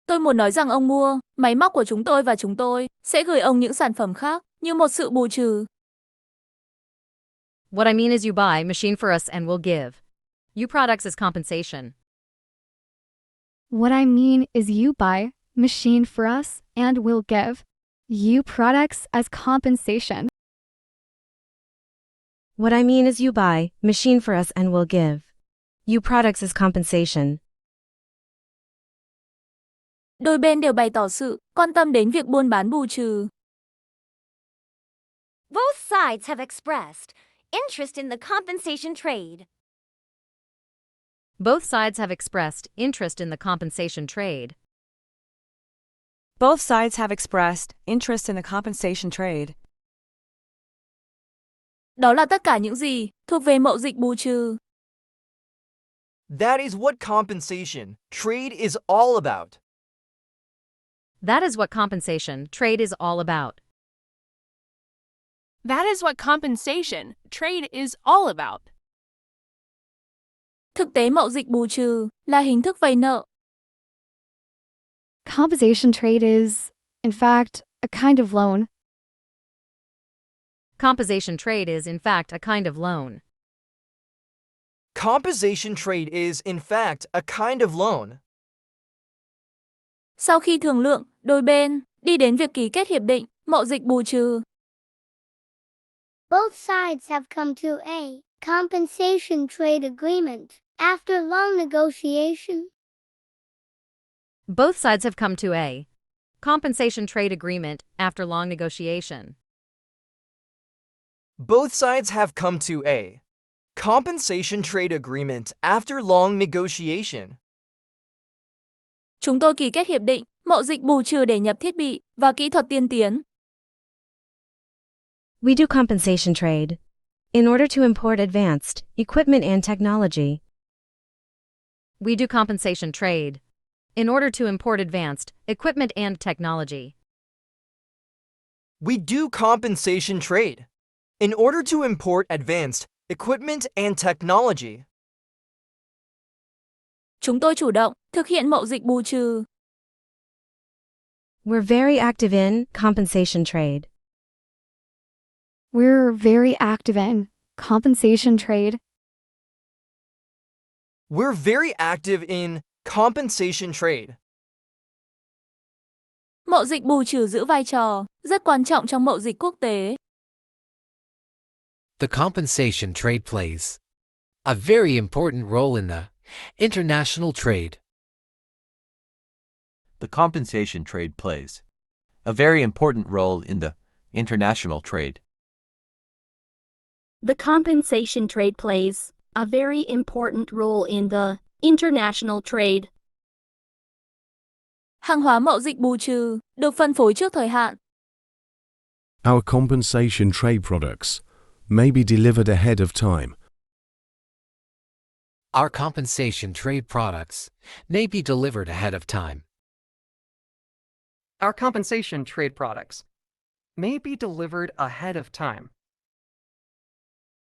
Tôi muốn nói rằng ông mua máy móc của chúng tôi và chúng tôi sẽ gửi ông những sản phẩm khác như một sự bù trừ. What I mean is you buy machine for us and we'll give you products as compensation. What I mean is you buy machine for us and we'll give you products as compensation. What I mean is you buy machine for us and we'll give you products as compensation. Đôi bên đều bày tỏ sự quan tâm đến việc buôn bán bù trừ. Both sides have expressed interest in the compensation trade. Both sides have expressed interest in the compensation trade. Both sides have expressed interest in the compensation trade. Đó là tất cả những gì thuộc về mậu dịch bù trừ. That is what compensation trade is all about. That is what compensation trade is all about. That is what compensation trade is all about. Thực tế mậu dịch bù trừ là hình thức vay nợ. Compensation trade is, in fact, a kind of loan. Compensation trade is, in fact, a kind of loan. Compensation trade is, in fact, a kind of loan. Sau khi thương lượng, đôi bên đi đến việc ký kết hiệp định mậu dịch bù trừ. Both sides have come to a compensation trade agreement after long negotiation. Both sides have come to a compensation trade agreement after long negotiation. Both sides have come to a compensation trade agreement after long negotiation. Chúng tôi ký kết hiệp định mậu dịch bù trừ để nhập thiết bị và kỹ thuật tiên tiến. We do compensation trade in order to import advanced equipment and technology. We do compensation trade in order to import advanced equipment and technology. We do compensation trade in order to import advanced equipment and technology. Chúng tôi chủ động thực hiện mậu dịch bù trừ. We're very active in compensation trade. We're very active in compensation trade. We're very active in compensation trade. Mậu dịch bù trừ giữ vai trò rất quan trọng trong mậu dịch quốc tế. The compensation trade plays a very important role in the international trade. The compensation trade plays a very important role in the international trade. The compensation trade plays a very important role in the international trade. Hàng hóa mậu dịch bù trừ được phân phối trước thời hạn. Our compensation trade products may be delivered ahead of time. Our compensation trade products may be delivered ahead of time. Our compensation trade products may be delivered ahead of time.